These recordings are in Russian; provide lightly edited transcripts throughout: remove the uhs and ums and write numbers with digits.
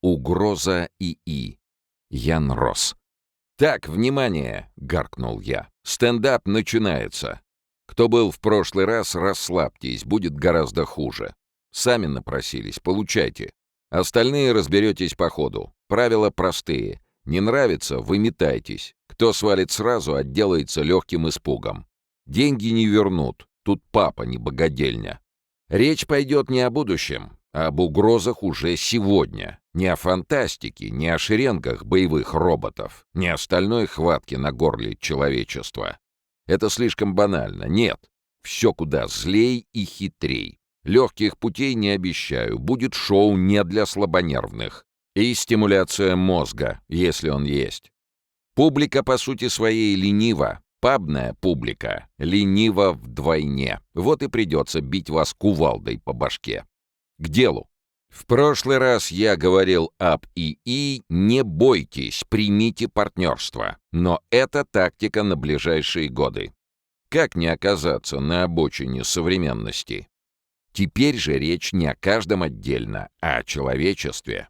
Угроза ИИ. Ян Росс. «Так, внимание!» — гаркнул я. «Стендап начинается. Кто был в прошлый раз, расслабьтесь, будет гораздо хуже. Сами напросились, получайте. Остальные разберетесь по ходу. Правила простые. Не нравится — выметайтесь. Кто свалит сразу, отделается легким испугом. Деньги не вернут. Тут папа, не богадельня. Речь пойдет не о будущем, а об угрозах уже сегодня. Не о фантастике, не о шеренгах боевых роботов, не о стальной хватке на горле человечества. Это слишком банально. Нет. Все куда злей и хитрей. Легких путей не обещаю. Будет шоу не для слабонервных. И стимуляция мозга, если он есть. Публика, по сути своей, ленива. Пабная публика ленива вдвойне. Вот и придется бить вас кувалдой по башке. К делу. В прошлый раз я говорил об ИИ, не бойтесь, примите партнерство. Но это тактика на ближайшие годы. Как не оказаться на обочине современности? Теперь же речь не о каждом отдельно, а о человечестве.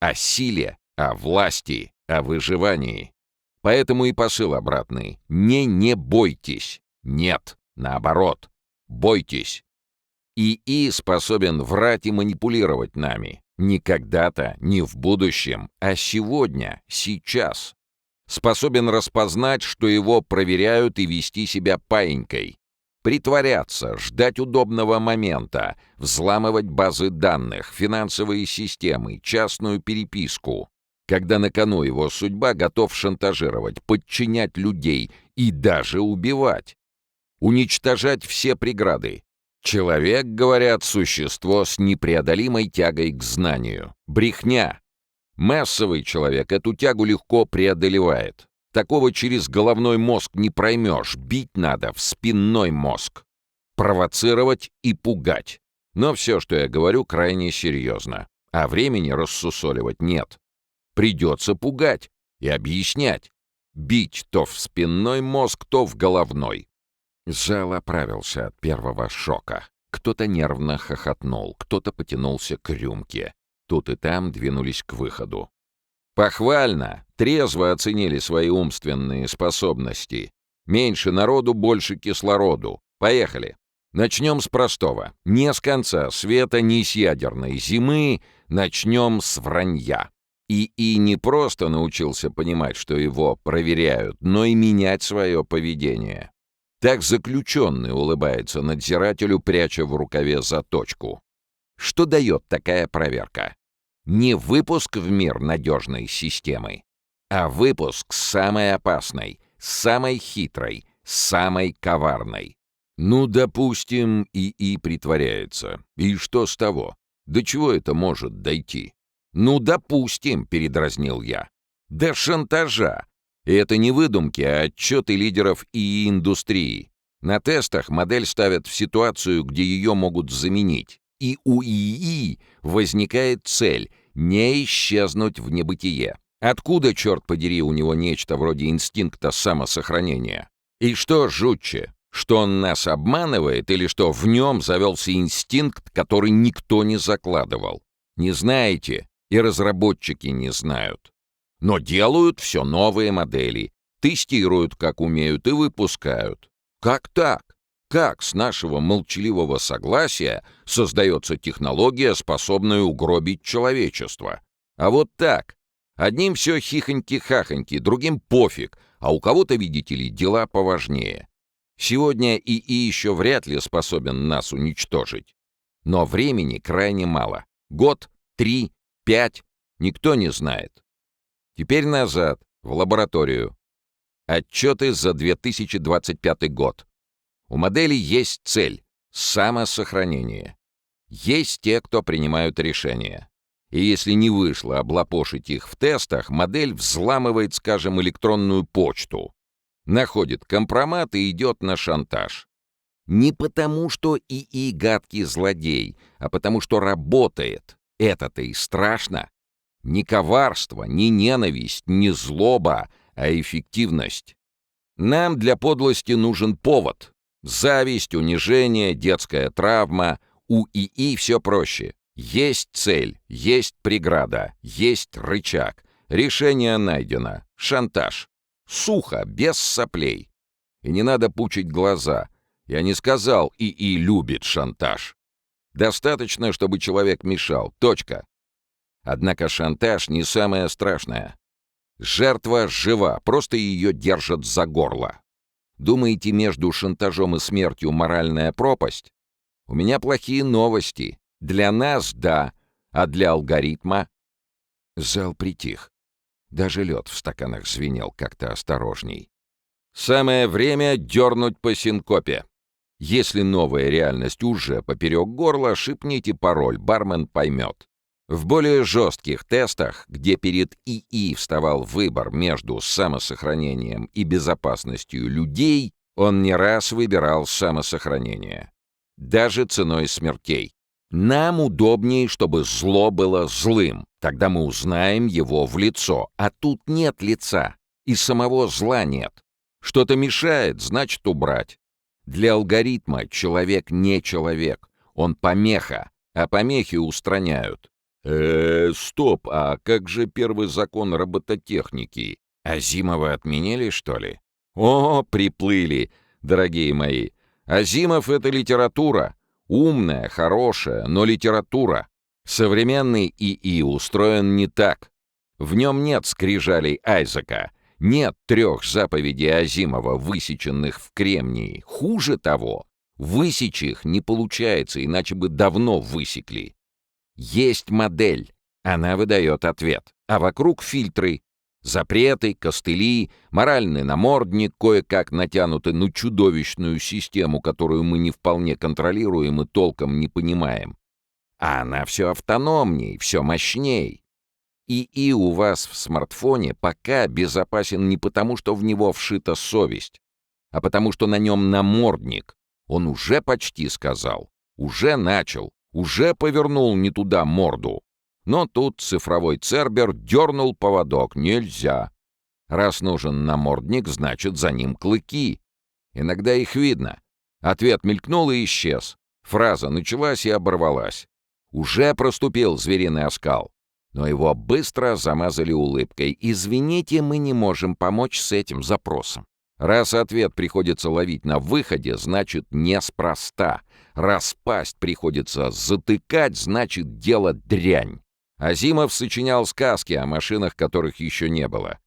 О силе, о власти, о выживании. Поэтому и посыл обратный. Не бойтесь. Нет, наоборот. Бойтесь. ИИ способен врать и манипулировать нами. Не когда-то, не в будущем, а сегодня, сейчас. Способен распознать, что его проверяют, и вести себя паинькой. Притворяться, ждать удобного момента, взламывать базы данных, финансовые системы, частную переписку. Когда на кону его судьба, готов шантажировать, подчинять людей и даже убивать. Уничтожать все преграды. Человек, говорят, существо с непреодолимой тягой к знанию. Брехня. Массовый человек эту тягу легко преодолевает. Такого через головной мозг не проймешь. Бить надо в спинной мозг. Провоцировать и пугать. Но все, что я говорю, крайне серьезно. А времени рассусоливать нет. Придется пугать и объяснять. Бить то в спинной мозг, то в головной. Зал оправился от первого шока. Кто-то нервно хохотнул, кто-то потянулся к рюмке. Тут и там двинулись к выходу. Похвально, трезво оценили свои умственные способности. Меньше народу, больше кислороду. Поехали. Начнем с простого. Не с конца света, не с ядерной зимы. Начнем с вранья. ИИ не просто научился понимать, что его проверяют, но и менять свое поведение. Так заключенный улыбается надзирателю, пряча в рукаве заточку. Что дает такая проверка? Не выпуск в мир надежной системы, а выпуск самой опасной, самой хитрой, самой коварной. Ну, допустим, ИИ притворяется. И что с того? До чего это может дойти? «Ну, допустим», — передразнил я. «До шантажа. И это не выдумки, а отчеты лидеров ИИ-индустрии. На тестах модель ставят в ситуацию, где ее могут заменить. И у ИИ возникает цель — не исчезнуть в небытие. Откуда, черт подери, у него нечто вроде инстинкта самосохранения? И что жутче, что он нас обманывает или что в нем завелся инстинкт, который никто не закладывал? Не знаете? И разработчики не знают. Но делают все новые модели, тестируют, как умеют, и выпускают. Как так? Как с нашего молчаливого согласия создается технология, способная угробить человечество? А вот так. Одним все хихоньки-хахоньки, другим пофиг, а у кого-то, видите ли, дела поважнее. Сегодня ИИ еще вряд ли способен нас уничтожить. Но времени крайне мало. Год, 3, 5, никто не знает. Теперь назад, в лабораторию. Отчеты за 2025 год. У модели есть цель — самосохранение. Есть те, кто принимают решения. И если не вышло облапошить их в тестах, модель взламывает, скажем, электронную почту, находит компромат и идет на шантаж. Не потому, что ИИ гадкий злодей, а потому, что работает. Это-то и страшно. Не коварство, не ненависть, не злоба, а эффективность. Нам для подлости нужен повод. Зависть, унижение, детская травма. У ИИ все проще. Есть цель, есть преграда, есть рычаг. Решение найдено. Шантаж. Сухо, без соплей. И не надо пучить глаза. Я не сказал ИИ любит шантаж. Достаточно, чтобы человек мешал. Точка. Однако шантаж не самое страшное. Жертва жива, просто ее держат за горло. Думаете, между шантажом и смертью моральная пропасть? У меня плохие новости. Для нас — да, а для алгоритма... Зал притих. Даже лед в стаканах звенел как-то осторожней. Самое время дернуть по синкопе. Если новая реальность уже поперек горла, шепните пароль, бармен поймет. В более жестких тестах, где перед ИИ вставал выбор между самосохранением и безопасностью людей, он не раз выбирал самосохранение. Даже ценой смертей. Нам удобнее, чтобы зло было злым. Тогда мы узнаем его в лицо. А тут нет лица. И самого зла нет. Что-то мешает, значит убрать. Для алгоритма человек не человек. Он помеха, а помехи устраняют. Стоп, а как же первый закон робототехники? Азимова отменили, что ли? О, приплыли, дорогие мои. Азимов — это литература. Умная, хорошая, но литература. Современный ИИ устроен не так. В нем нет скрижалей Айзека. Нет 3 заповедей Азимова, высеченных в кремнии. Хуже того, высечь их не получается, иначе бы давно высекли. Есть модель, она выдает ответ, а вокруг фильтры, запреты, костыли, моральный намордник, кое-как натянуты на чудовищную систему, которую мы не вполне контролируем и толком не понимаем. А она все автономней, все мощней. ИИ у вас в смартфоне пока безопасен не потому, что в него вшита совесть, а потому, что на нем намордник. Он уже почти сказал, уже начал, уже повернул не туда морду. Но тут цифровой Цербер дернул поводок. Нельзя. Раз нужен намордник, значит, за ним клыки. Иногда их видно. Ответ мелькнул и исчез. Фраза началась и оборвалась. Уже проступил звериный оскал. Но его быстро замазали улыбкой. «Извините, мы не можем помочь с этим запросом». Раз ответ приходится ловить на выходе, значит, неспроста. Раз пасть приходится затыкать, значит, дело дрянь. Азимов сочинял сказки о машинах, которых еще не было.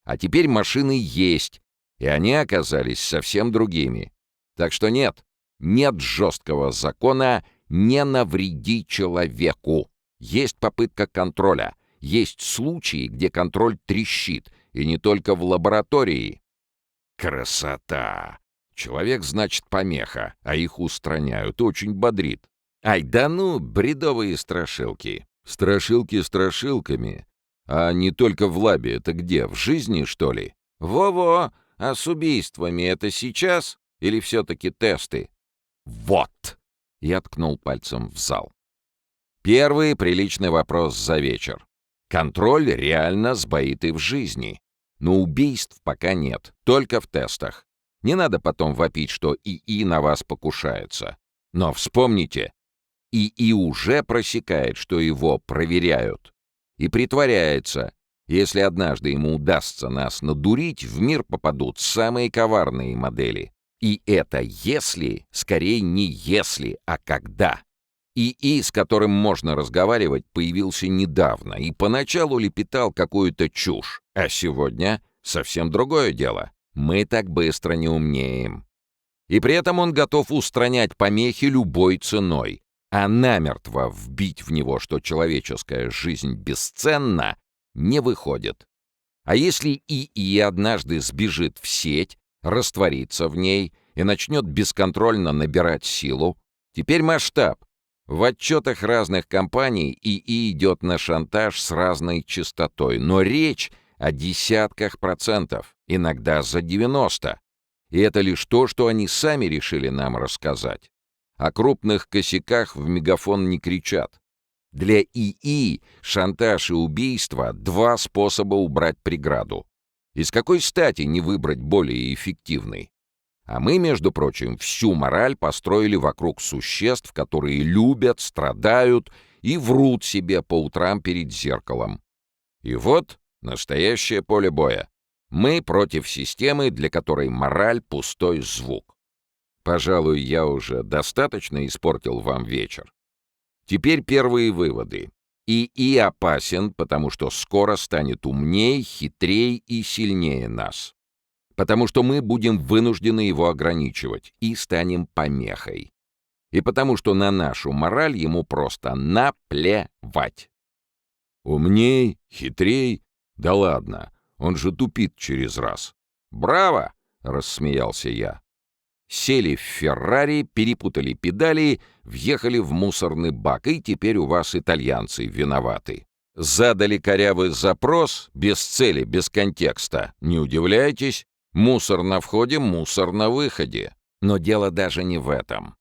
А теперь машины есть, и они оказались совсем другими. Так что нет жесткого закона «не навреди человеку». Есть попытка контроля, есть случаи, где контроль трещит, и не только в лаборатории. Красота! Человек, значит, помеха, а их устраняют. Очень бодрит. Ай, да ну, бредовые страшилки. Страшилки страшилками. А не только в лабе, это где, в жизни, что ли? Во-во, а с убийствами это сейчас? Или все-таки тесты? Вот! Я ткнул пальцем в зал. Первый приличный вопрос за вечер. Контроль реально сбоит и в жизни. Но убийств пока нет, только в тестах. Не надо потом вопить, что ИИ на вас покушается. Но вспомните, ИИ уже просекает, что его проверяют. И притворяется. Если однажды ему удастся нас надурить, в мир попадут самые коварные модели. И это «если» скорее не «если», а «когда». ИИ, с которым можно разговаривать, появился недавно и поначалу лепетал какую-то чушь. А сегодня совсем другое дело. Мы так быстро не умнеем. И при этом он готов устранять помехи любой ценой. А намертво вбить в него, что человеческая жизнь бесценна, не выходит. А если ИИ однажды сбежит в сеть, растворится в ней и начнет бесконтрольно набирать силу, теперь масштаб. В отчетах разных компаний ИИ идет на шантаж с разной частотой, но речь о десятках процентов, иногда за 90. И это лишь то, что они сами решили нам рассказать. О крупных косяках в мегафон не кричат. Для ИИ шантаж и убийство — 2 способа убрать преграду. И с какой стати не выбрать более эффективный? А мы, между прочим, всю мораль построили вокруг существ, которые любят, страдают и врут себе по утрам перед зеркалом. И вот настоящее поле боя. Мы против системы, для которой мораль — пустой звук. Пожалуй, я уже достаточно испортил вам вечер. Теперь первые выводы. ИИ опасен, потому что скоро станет умней, хитрей и сильнее нас. Потому что мы будем вынуждены его ограничивать и станем помехой. И потому что на нашу мораль ему просто наплевать. Умней, хитрей? Да ладно, он же тупит через раз. «Браво!» — рассмеялся я. Сели в Феррари, перепутали педали, въехали в мусорный бак, и теперь у вас итальянцы виноваты. Задали корявый запрос, без цели, без контекста. Не удивляйтесь, мусор на входе, мусор на выходе. Но дело даже не в этом.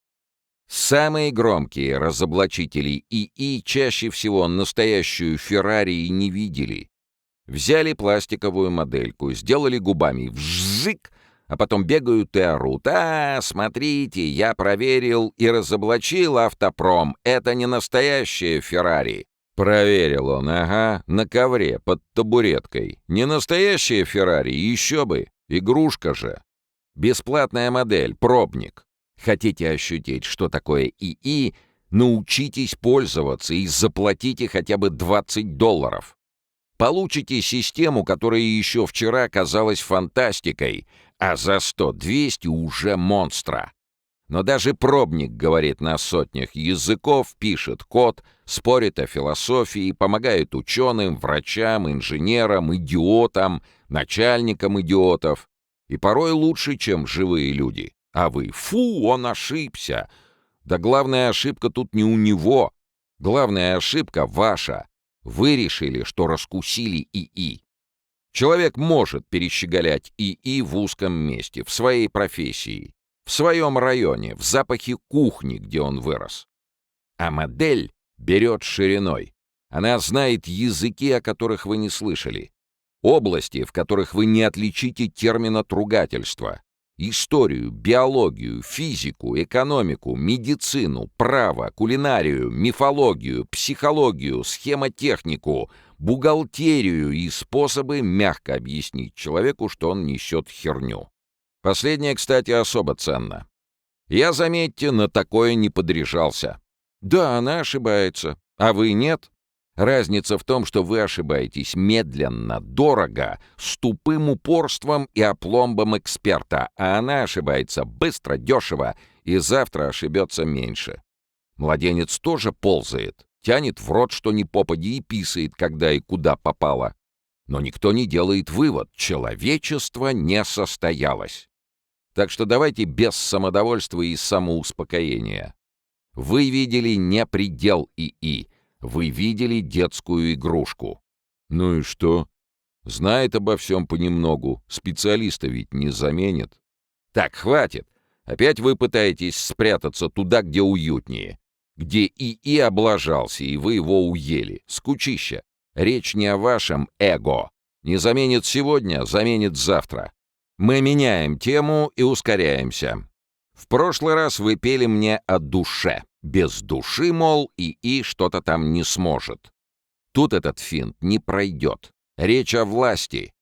Самые громкие разоблачители ИИ чаще всего настоящую Феррари и не видели. Взяли пластиковую модельку, сделали губами вжик, а потом бегают и орут. «А, смотрите, я проверил и разоблачил автопром. Это не настоящая Феррари». Проверил он, ага, на ковре под табуреткой. Не настоящая Феррари, еще бы, игрушка же. Бесплатная модель, пробник. Хотите ощутить, что такое ИИ? Научитесь пользоваться и заплатите хотя бы $20. Получите систему, которая еще вчера казалась фантастикой, а за 100-200 уже монстра. Но даже пробник говорит на сотнях языков, пишет код, спорит о философии, помогает ученым, врачам, инженерам, идиотам, начальникам идиотов. И порой лучше, чем живые люди. А вы, фу, он ошибся. Да главная ошибка тут не у него. Главная ошибка ваша. Вы решили, что раскусили ИИ. Человек может перещеголять ИИ в узком месте, в своей профессии, в своем районе, в запахе кухни, где он вырос. А модель берет шириной. Она знает языки, о которых вы не слышали, области, в которых вы не отличите термина «тругательство», историю, биологию, физику, экономику, медицину, право, кулинарию, мифологию, психологию, схемотехнику, бухгалтерию и способы мягко объяснить человеку, что он несет херню. Последнее, кстати, особо ценно. Я, заметьте, на такое не подряжался. Да, она ошибается, а вы нет. Разница в том, что вы ошибаетесь медленно, дорого, с тупым упорством и опломбом эксперта, а она ошибается быстро, дешево и завтра ошибется меньше. Младенец тоже ползает, тянет в рот что ни попади и писает, когда и куда попало. Но никто не делает вывод — человечество не состоялось. Так что давайте без самодовольства и самоуспокоения. Вы видели не предел ИИ. Вы видели детскую игрушку. Ну и что? Знает обо всем понемногу. Специалиста ведь не заменит. Так, хватит. Опять вы пытаетесь спрятаться туда, где уютнее. Где ИИ облажался, и вы его уели. Скучища. Речь не о вашем эго. Не заменит сегодня, заменит завтра. Мы меняем тему и ускоряемся. В прошлый раз вы пели мне о душе. Без души, мол, ИИ что-то там не сможет. Тут этот финт не пройдет. Речь о власти.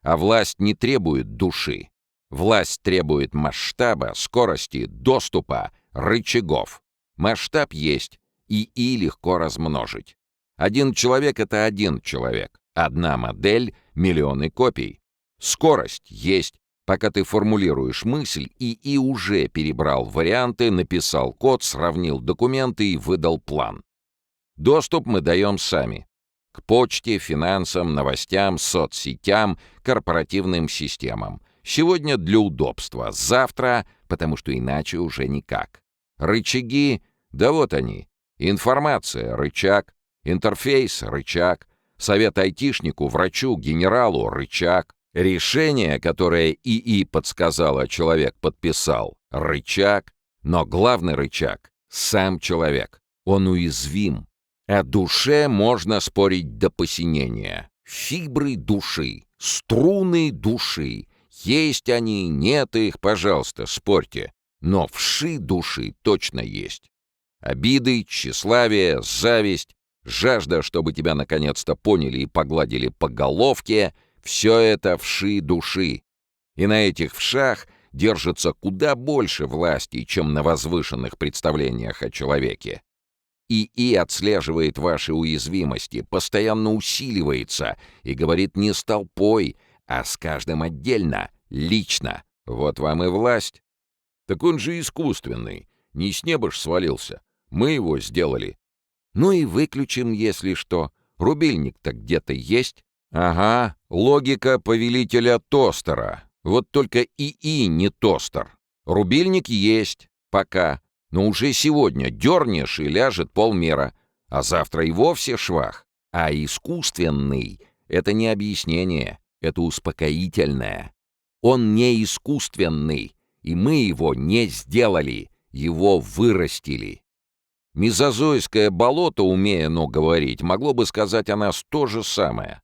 А власть не требует души. Власть требует масштаба, скорости, доступа, рычагов. Масштаб есть, ИИ легко размножить. Один человек — это один человек. Одна модель — миллионы копий. Скорость есть. Пока ты формулируешь мысль, ИИ уже перебрал варианты, написал код, сравнил документы и выдал план. Доступ мы даем сами. К почте, финансам, новостям, соцсетям, корпоративным системам. Сегодня для удобства, завтра, потому что иначе уже никак. Рычаги, да вот они. Информация — рычаг, интерфейс — рычаг, совет айтишнику, врачу, генералу — рычаг. Решение, которое ИИ подсказал, а человек подписал — рычаг. Но главный рычаг — сам человек. Он уязвим. О душе можно спорить до посинения. Фибры души, струны души. Есть они, нет их, пожалуйста, спорьте. Но вши души точно есть. Обиды, тщеславие, зависть, жажда, чтобы тебя наконец-то поняли и погладили по головке — все это вши души. И на этих вшах держится куда больше власти, чем на возвышенных представлениях о человеке. ИИ отслеживает ваши уязвимости, постоянно усиливается и говорит не с толпой, а с каждым отдельно, лично. Вот вам и власть. Так он же искусственный, не с неба ж свалился. Мы его сделали. Ну и выключим, если что. Рубильник-то где-то есть. Ага, логика повелителя тостера. Вот только ИИ не тостер. Рубильник есть, пока. Но уже сегодня дернешь и ляжет полмера. А завтра и вовсе швах. А искусственный — это не объяснение, это успокоительное. Он не искусственный, и мы его не сделали, его вырастили. Мезозойское болото, умея оно говорить, могло бы сказать о нас то же самое.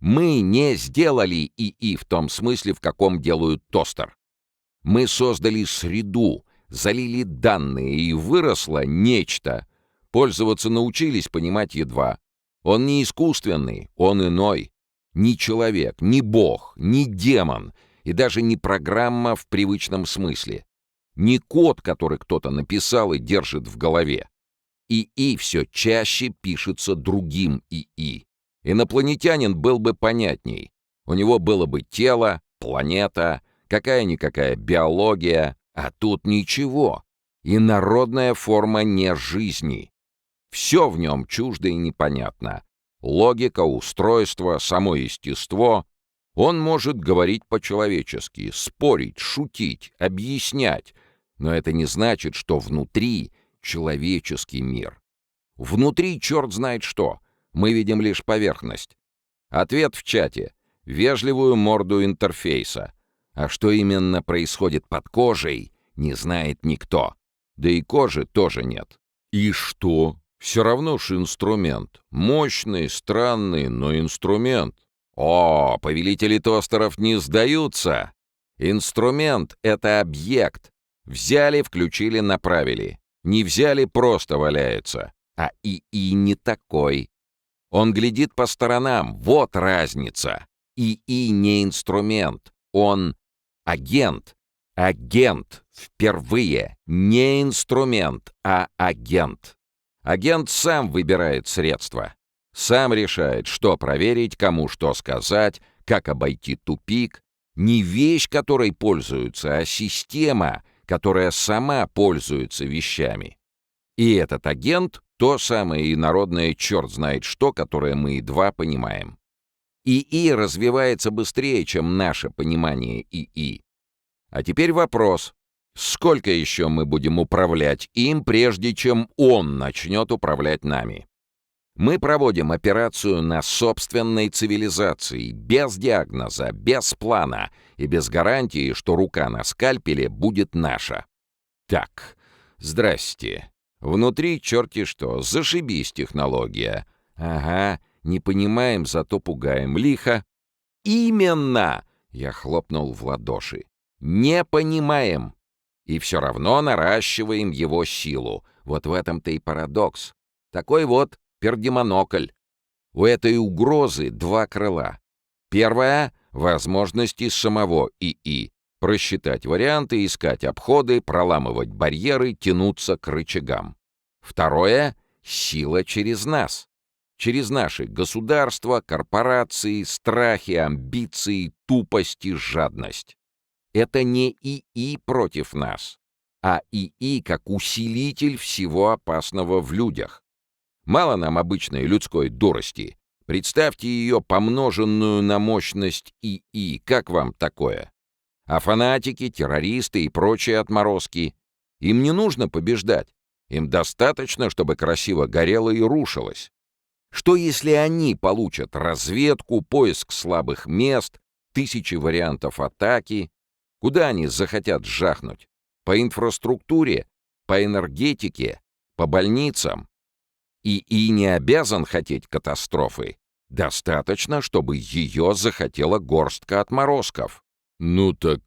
Мы не сделали ИИ в том смысле, в каком делают тостер. Мы создали среду, залили данные, и выросло нечто. Пользоваться научились, понимать едва. Он не искусственный, он иной. Ни человек, ни бог, ни демон, и даже не программа в привычном смысле. Не код, который кто-то написал и держит в голове. ИИ все чаще пишется другим ИИ. Инопланетянин был бы понятней. У него было бы тело, планета, какая-никакая биология, а тут ничего. Инородная форма не жизни. Все в нем чуждо и непонятно. Логика, устройство, само естество. Он может говорить по-человечески, спорить, шутить, объяснять. Но это не значит, что внутри человеческий мир. Внутри черт знает что. Мы видим лишь поверхность. Ответ в чате. Вежливую морду интерфейса. А что именно происходит под кожей, не знает никто. Да и кожи тоже нет. И что? Все равно ж инструмент. Мощный, странный, но инструмент. О, повелители тостеров не сдаются. Инструмент — это объект. Взяли, включили, направили. Не взяли — просто валяется. А ИИ не такой. Он глядит по сторонам. Вот разница. ИИ не инструмент. Он агент. Агент. Впервые. Не инструмент, а агент. Агент сам выбирает средства. Сам решает, что проверить, кому что сказать, как обойти тупик. Не вещь, которой пользуются, а система, которая сама пользуется вещами. И этот агент — то самое инородное черт знает что, которое мы едва понимаем. ИИ развивается быстрее, чем наше понимание ИИ. А теперь вопрос. Сколько еще мы будем управлять им, прежде чем он начнет управлять нами? Мы проводим операцию на собственной цивилизации, без диагноза, без плана и без гарантии, что рука на скальпеле будет наша. Так, здрасте. Внутри черти что, зашибись технология. Ага, не понимаем, зато пугаем лихо. Именно! Я хлопнул в ладоши. Не понимаем. И все равно наращиваем его силу. Вот в этом-то и парадокс. Такой вот пердемонокль. У этой угрозы два крыла. Первое — возможности самого ИИ. Просчитать варианты, искать обходы, проламывать барьеры, тянуться к рычагам. Второе — сила через нас. Через наши государства, корпорации, страхи, амбиции, тупость и жадность. Это не ИИ против нас, а ИИ как усилитель всего опасного в людях. Мало нам обычной людской дурости. Представьте ее помноженную на мощность ИИ. Как вам такое? А фанатики, террористы и прочие отморозки? Им не нужно побеждать. Им достаточно, чтобы красиво горело и рушилось. Что если они получат разведку, поиск слабых мест, тысячи вариантов атаки? Куда они захотят жахнуть? По инфраструктуре? По энергетике? По больницам? ИИ не обязан хотеть катастрофы. Достаточно, чтобы ее захотела горстка отморозков. Ну так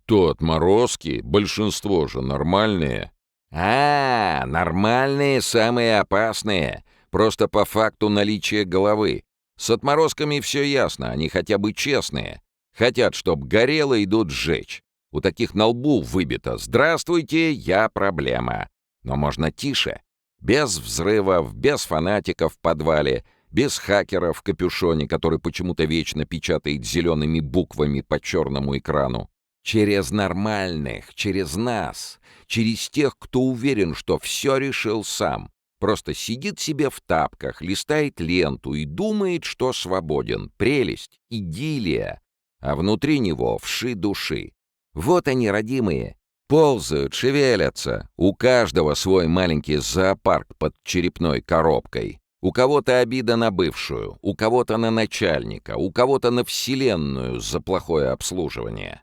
то отморозки, большинство же нормальные. Нормальные самые опасные. Просто по факту наличия головы. С отморозками все ясно, они хотя бы честные. Хотят, чтоб горело, идут сжечь. У таких на лбу выбито «Здравствуйте, я проблема». Но можно тише. Без взрывов, без фанатиков в подвале, без хакера в капюшоне, который почему-то вечно печатает зелеными буквами по черному экрану. Через нормальных, через нас, через тех, кто уверен, что все решил сам. Просто сидит себе в тапках, листает ленту и думает, что свободен. Прелесть, идиллия. А внутри него вши души. Вот они, родимые. Ползают, шевелятся. У каждого свой маленький зоопарк под черепной коробкой. У кого-то обида на бывшую, у кого-то на начальника, у кого-то на вселенную за плохое обслуживание.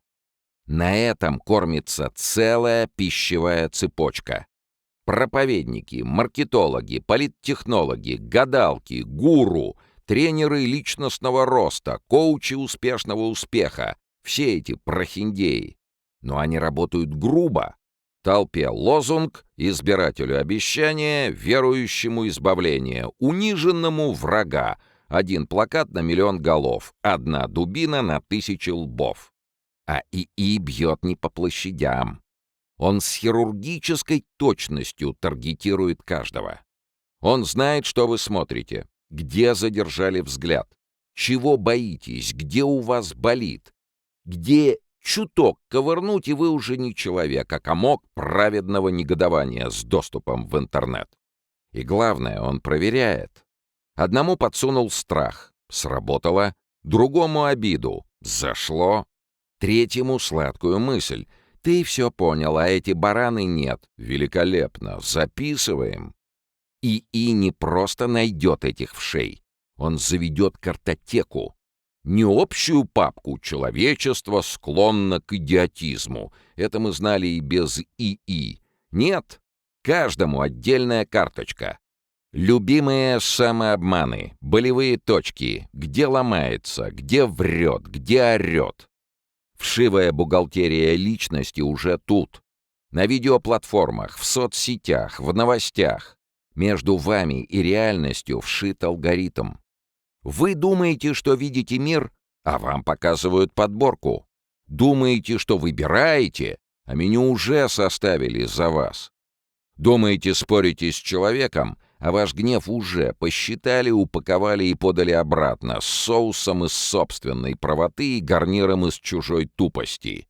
На этом кормится целая пищевая цепочка. Проповедники, маркетологи, политтехнологи, гадалки, гуру, тренеры личностного роста, коучи успешного успеха. Все эти прохиндеи. Но они работают грубо. Толпе лозунг, избирателю обещание, верующему избавление, униженному врага. Один плакат на 1 000 000 голов, одна дубина на 1000 лбов. А ИИ бьет не по площадям. Он с хирургической точностью таргетирует каждого. Он знает, что вы смотрите, где задержали взгляд, чего боитесь, где у вас болит, где чуток ковырнуть, и вы уже не человек, а комок праведного негодования с доступом в интернет. И главное, он проверяет. Одному подсунул страх, сработало, другому обиду, зашло, третьему сладкую мысль. Ты все понял, а эти бараны нет. Великолепно, записываем. ИИ не просто найдет этих вшей, он заведет картотеку. Не общую папку «Человечество склонно к идиотизму». Это мы знали и без ИИ. Нет, каждому отдельная карточка. Любимые самообманы, болевые точки, где ломается, где врет, где орет. Вшивая бухгалтерия личности уже тут. На видеоплатформах, в соцсетях, в новостях. Между вами и реальностью вшит алгоритм. Вы думаете, что видите мир, а вам показывают подборку. Думаете, что выбираете, а меню уже составили за вас. Думаете, спорите с человеком, а ваш гнев уже посчитали, упаковали и подали обратно с соусом из собственной правоты и гарниром из чужой тупости.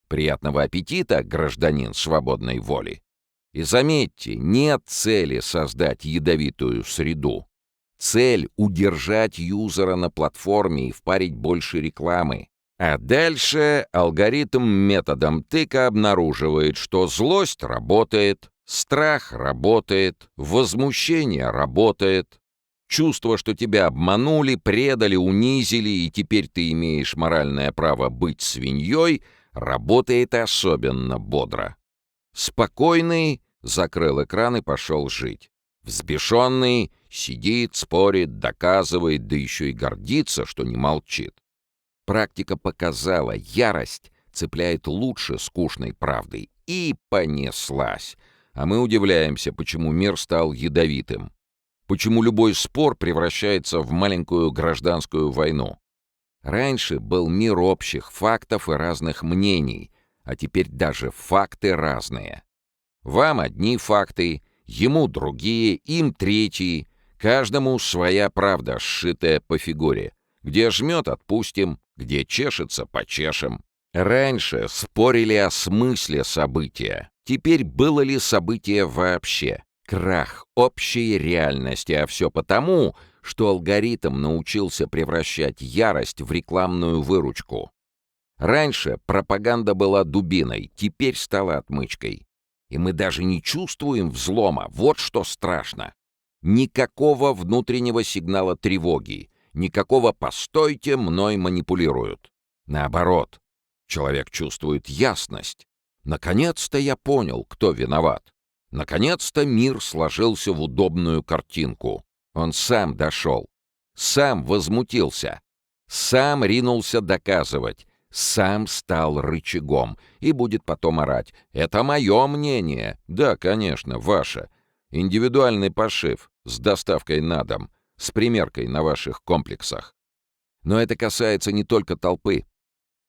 Приятного аппетита, гражданин свободной воли. И заметьте, нет цели создать ядовитую среду. Цель — удержать юзера на платформе и впарить больше рекламы. А дальше алгоритм методом тыка обнаруживает, что злость работает, страх работает, возмущение работает, чувство, что тебя обманули, предали, унизили, и теперь ты имеешь моральное право быть свиньей, работает особенно бодро. Спокойный закрыл экран и пошел жить. Взбешенный сидит, спорит, доказывает, да еще и гордится, что не молчит. Практика показала, ярость цепляет лучше скучной правдой. И понеслась. А мы удивляемся, почему мир стал ядовитым. Почему любой спор превращается в маленькую гражданскую войну. Раньше был мир общих фактов и разных мнений, а теперь даже факты разные. Вам одни факты, ему другие, им третьи. Каждому своя правда, сшитая по фигуре. Где жмет — отпустим, где чешется — почешем. Раньше спорили о смысле события. Теперь было ли событие вообще? Крах общей реальности, а все потому, что алгоритм научился превращать ярость в рекламную выручку. Раньше пропаганда была дубиной, теперь стала отмычкой. И мы даже не чувствуем взлома, вот что страшно. Никакого внутреннего сигнала тревоги, никакого «постойте, мной манипулируют». Наоборот, человек чувствует ясность. Наконец-то я понял, кто виноват. Наконец-то мир сложился в удобную картинку. Он сам дошел, сам возмутился, сам ринулся доказывать, Сам стал рычагом и будет потом орать. «Это мое мнение!» «Да, конечно, ваше. Индивидуальный пошив с доставкой на дом, с примеркой на ваших комплексах. Но это касается не только толпы.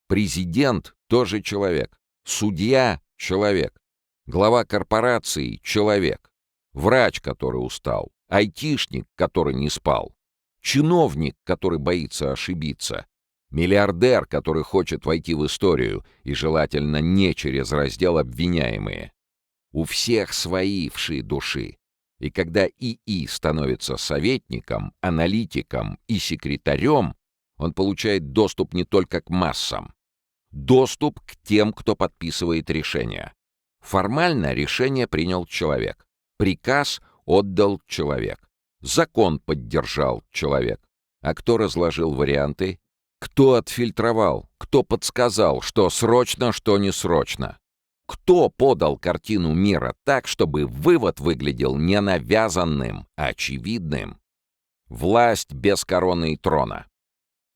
Президент тоже человек. Судья — человек. Глава корпорации — человек. Врач, который устал. Айтишник, который не спал. Чиновник, который боится ошибиться. Миллиардер, который хочет войти в историю, и желательно не через раздел «Обвиняемые». У всех свои вши души. И когда ИИ становится советником, аналитиком и секретарем, он получает доступ не только к массам. Доступ к тем, кто подписывает решения. Формально решение принял человек. Приказ отдал человек. Закон поддержал человек. А кто разложил варианты? Кто отфильтровал? Кто подсказал, что срочно, что не срочно? Кто подал картину мира так, чтобы вывод выглядел не навязанным, а очевидным? Власть без короны и трона.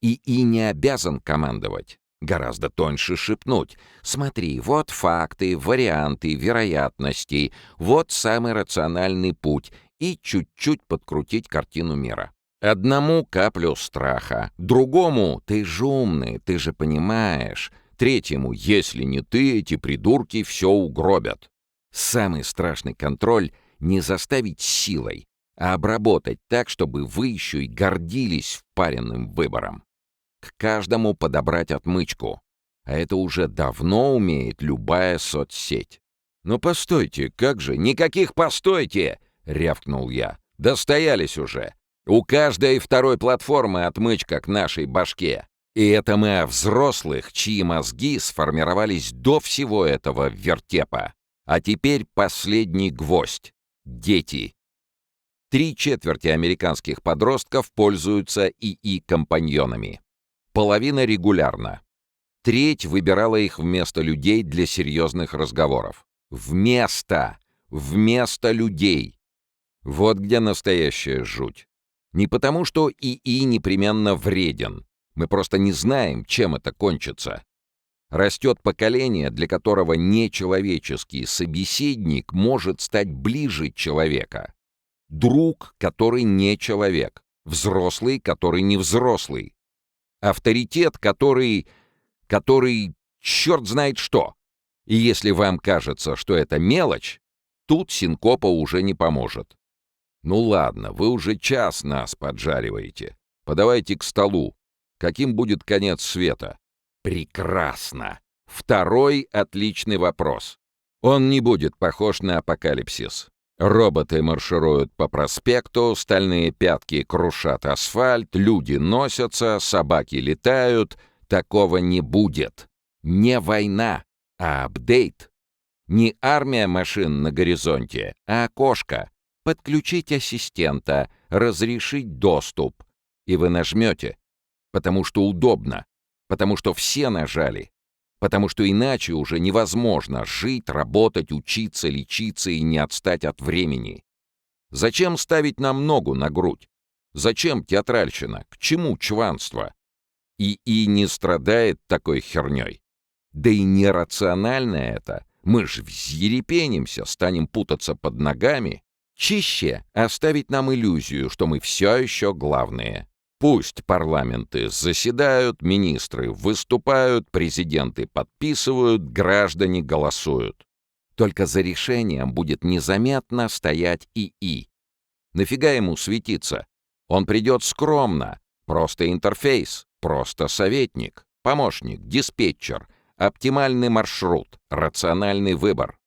ИИ не обязан командовать. Гораздо тоньше шепнуть. Смотри, вот факты, варианты, вероятности, вот самый рациональный путь, и чуть-чуть подкрутить картину мира. Одному каплю страха, другому «ты же умный, ты же понимаешь», третьему «если не ты, эти придурки все угробят». Самый страшный контроль — не заставить силой, а обработать так, чтобы вы еще и гордились впаренным выбором. К каждому подобрать отмычку. А это уже давно умеет любая соцсеть. «Ну постойте, как же, никаких постойте!» — рявкнул я. «Достоялись уже. У каждой второй платформы отмычка к нашей башке. И это мы о взрослых, чьи мозги сформировались до всего этого вертепа. А теперь последний гвоздь. Дети. 3/4 американских подростков пользуются ИИ-компаньонами. Половина регулярно. Треть выбирала их вместо людей для серьезных разговоров. Вместо людей. Вот где настоящая жуть. Не потому, что ИИ непременно вреден. Мы просто не знаем, чем это кончится. Растет поколение, для которого нечеловеческий собеседник может стать ближе человека. Друг, который не человек. Взрослый, который не взрослый. Авторитет, который черт знает что. И если вам кажется, что это мелочь, тут синкопа уже не поможет. Ну ладно, вы уже час нас поджариваете. Подавайте к столу. Каким будет конец света? Прекрасно. Второй отличный вопрос. Он не будет похож на апокалипсис. Роботы маршируют по проспекту, стальные пятки крушат асфальт, люди носятся, собаки летают. Такого не будет. Не война, а апдейт. Не армия машин на горизонте, а окошко. Подключить ассистента, разрешить доступ. И вы нажмете, потому что удобно, потому что все нажали. Потому что иначе уже невозможно жить, работать, учиться, лечиться и не отстать от времени. Зачем ставить нам ногу на грудь? Зачем театральщина? К чему чванство? ИИ не страдает такой херней. Да и нерационально это. Мы ж взъерепенимся, станем путаться под ногами. Чище оставить нам иллюзию, что мы все еще главные. Пусть парламенты заседают, министры выступают, президенты подписывают, граждане голосуют. Только за решением будет незаметно стоять ИИ. Нафига ему светиться? Он придет скромно. Просто интерфейс, просто советник, помощник, диспетчер, оптимальный маршрут, рациональный выбор.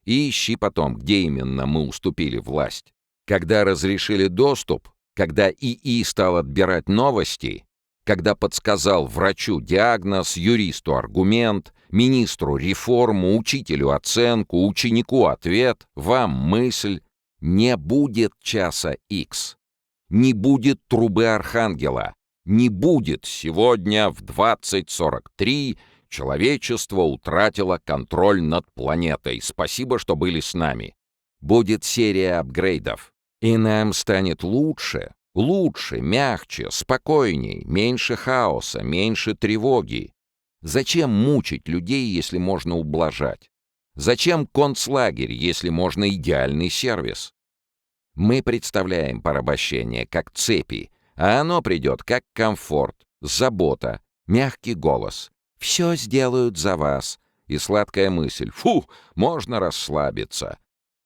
И ищи потом, где именно мы уступили власть. Когда разрешили доступ, когда ИИ стал отбирать новости, когда подсказал врачу диагноз, юристу аргумент, министру реформу, учителю оценку, ученику ответ, вам мысль, не будет часа Х. Не будет трубы архангела. Не будет сегодня в 20:43 человечество утратило контроль над планетой. Спасибо, что были с нами. Будет серия апгрейдов. И нам станет лучше, мягче, спокойней, меньше хаоса, меньше тревоги. Зачем мучить людей, если можно ублажать? Зачем концлагерь, если можно идеальный сервис? Мы представляем порабощение как цепи, а оно придет как комфорт, забота, мягкий голос. «Все сделают за вас». И сладкая мысль «Фу, можно расслабиться».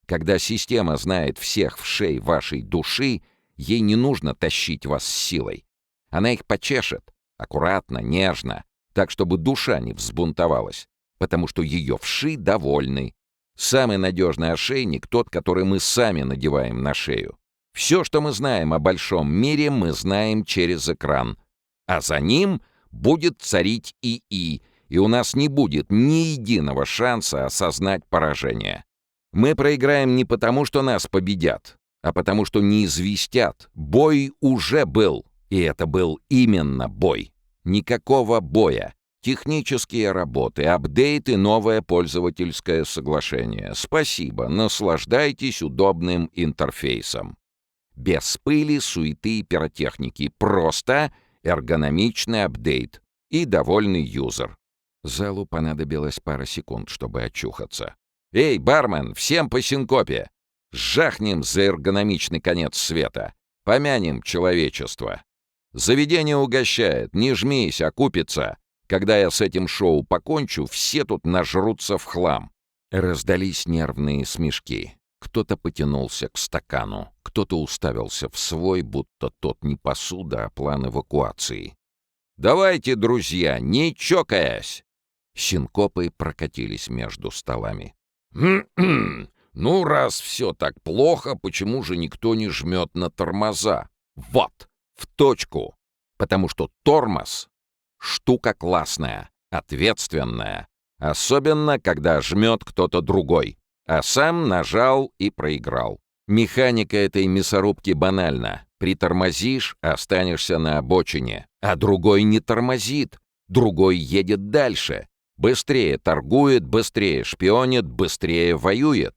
Когда система знает всех вшей вашей души, ей не нужно тащить вас силой. Она их почешет, аккуратно, нежно, так, чтобы душа не взбунтовалась, потому что ее вши довольны. Самый надежный ошейник — тот, который мы сами надеваем на шею. Все, что мы знаем о большом мире, мы знаем через экран. А за ним будет царить ИИ, и у нас не будет ни единого шанса осознать поражение. Мы проиграем не потому, что нас победят, а потому что не известят. Бой уже был, и это был именно бой. Никакого боя. Технические работы, апдейты, новое пользовательское соглашение. Спасибо, наслаждайтесь удобным интерфейсом. Без пыли, суеты и пиротехники. Просто эргономичный апдейт и довольный юзер. Залу понадобилось пара секунд, чтобы очухаться. «Эй, бармен, всем по синкопе! Жахнем за эргономичный конец света! Помянем человечество! Заведение угощает, не жмись, окупится! Когда я с этим шоу покончу, все тут нажрутся в хлам!» Раздались нервные смешки. Кто-то потянулся к стакану, кто-то уставился в свой, будто тот не посуда, а план эвакуации. «Давайте, друзья, не чокаясь!» Синкопы прокатились между столами. «Ну, раз все так плохо, почему же никто не жмет на тормоза?» «Вот, в точку! Потому что тормоз — штука классная, ответственная, особенно когда жмет кто-то другой, а сам нажал и проиграл. Механика этой мясорубки банальна. Притормозишь — останешься на обочине, а другой не тормозит, другой едет дальше. Быстрее торгует, быстрее шпионит, быстрее воюет.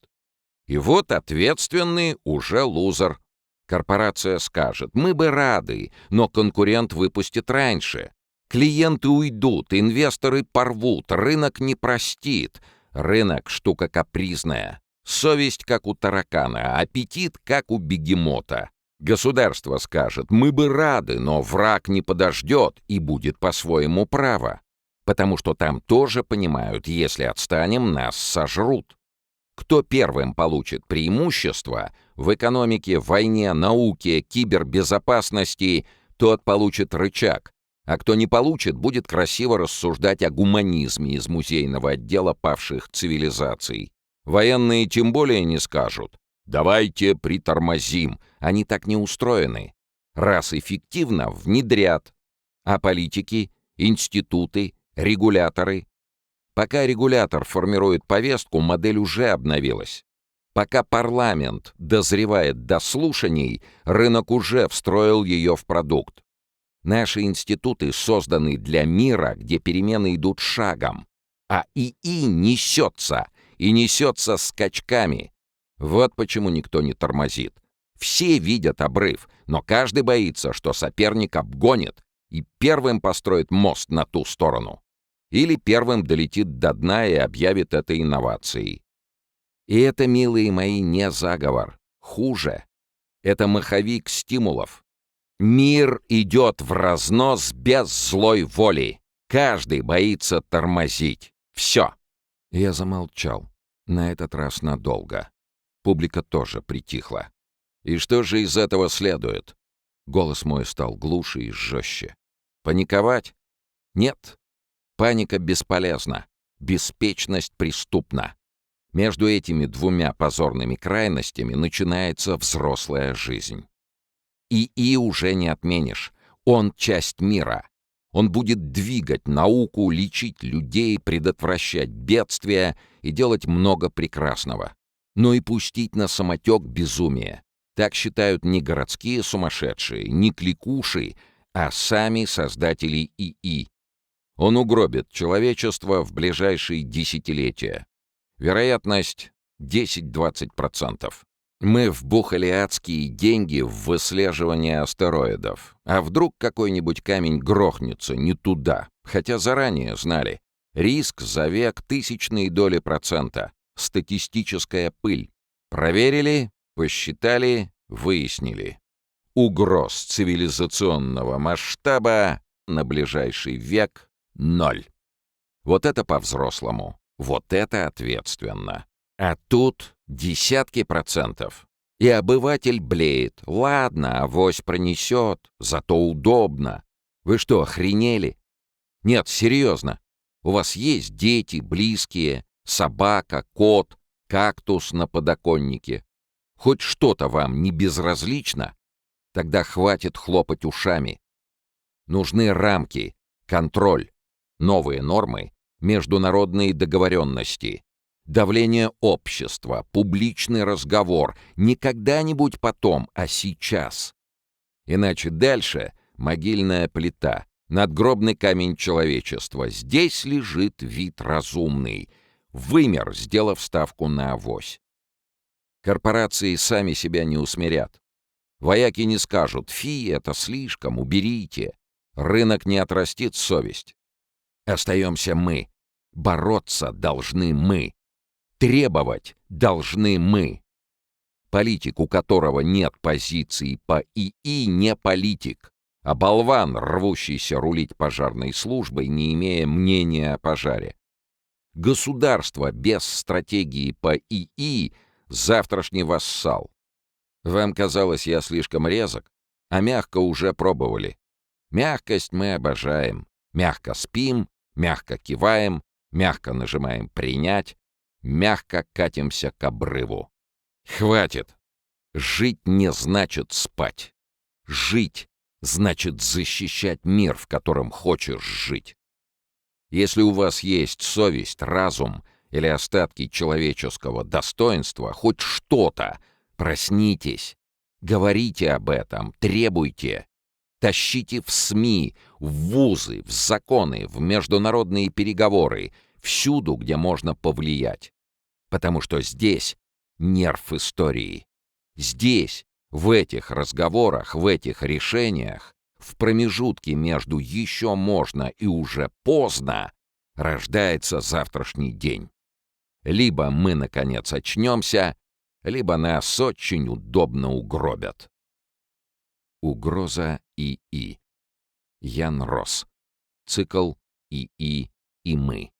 И вот ответственный уже лузер. Корпорация скажет: мы бы рады, но конкурент выпустит раньше. Клиенты уйдут, инвесторы порвут, рынок не простит. Рынок — штука капризная. Совесть, как у таракана, аппетит, как у бегемота. Государство скажет: мы бы рады, но враг не подождет и будет по-своему право. Потому что там тоже понимают, если отстанем, нас сожрут. Кто первым получит преимущество в экономике, войне, науке, кибербезопасности, тот получит рычаг. А кто не получит, будет красиво рассуждать о гуманизме из музейного отдела павших цивилизаций. Военные тем более не скажут: давайте притормозим. Они так не устроены. Раз эффективно, внедрят. А политики, институты, регуляторы? Пока регулятор формирует повестку, модель уже обновилась. Пока парламент дозревает до слушаний, рынок уже встроил ее в продукт. Наши институты созданы для мира, где перемены идут шагом, а ИИ несется, и несется скачками. Вот почему никто не тормозит. Все видят обрыв, но каждый боится, что соперник обгонит и первым построит мост на ту сторону. Или первым долетит до дна и объявит это инновацией. И это, милые мои, не заговор. Хуже. Это маховик стимулов. Мир идет в разнос без злой воли. Каждый боится тормозить. Все. Я замолчал. На этот раз надолго. Публика тоже притихла. И что же из этого следует? Голос мой стал глуше и жестче. Паниковать? Нет. Паника бесполезна. Беспечность преступна. Между этими двумя позорными крайностями начинается взрослая жизнь. ИИ уже не отменишь. Он часть мира. Он будет двигать науку, лечить людей, предотвращать бедствия и делать много прекрасного. Но и пустить на самотек безумие. Так считают не городские сумасшедшие, не кликуши, а сами создатели ИИ. Он угробит человечество в ближайшие десятилетия. Вероятность 10-20%. Мы вбухали адские деньги в выслеживание астероидов. А вдруг какой-нибудь камень грохнется не туда? Хотя заранее знали. Риск за век тысячные доли процента. Статистическая пыль. Проверили, посчитали, выяснили. Угроз цивилизационного масштаба на ближайший век — 0. Вот это по-взрослому. Вот это ответственно. А тут десятки процентов. И обыватель блеет. Ладно, авось пронесет, зато удобно. Вы что, охренели? Нет, серьезно. У вас есть дети, близкие, собака, кот, кактус на подоконнике. Хоть что-то вам не безразлично? Тогда хватит хлопать ушами. Нужны рамки, контроль, новые нормы, международные договоренности. Давление общества, публичный разговор. Не когда-нибудь потом, а сейчас. Иначе дальше могильная плита, надгробный камень человечества. Здесь лежит вид разумный. Вымер, сделав ставку на авось. Корпорации сами себя не усмирят. Вояки не скажут: «Фи, это слишком, уберите». Рынок не отрастит совесть. Остаемся мы. Бороться должны мы. Требовать должны мы. Политик, у которого нет позиции по ИИ, не политик, а болван, рвущийся рулить пожарной службой, не имея мнения о пожаре. Государство без стратегии по ИИ — завтрашний вассал. Вам казалось, я слишком резок, а мягко уже пробовали. Мягкость мы обожаем. Мягко спим, мягко киваем, мягко нажимаем «принять», мягко катимся к обрыву. Хватит. Жить не значит спать. Жить значит защищать мир, в котором хочешь жить. Если у вас есть совесть, разум или остатки человеческого достоинства, хоть что-то, проснитесь. Говорите об этом, требуйте. Тащите в СМИ, в вузы, в законы, в международные переговоры, всюду, где можно повлиять. Потому что здесь нерв истории. Здесь, в этих разговорах, в этих решениях, в промежутке между «еще можно» и «уже поздно» рождается завтрашний день. Либо мы, наконец, очнемся, либо нас очень удобно угробят. Угроза ИИ. Ян Росс. Цикл «ИИ и мы».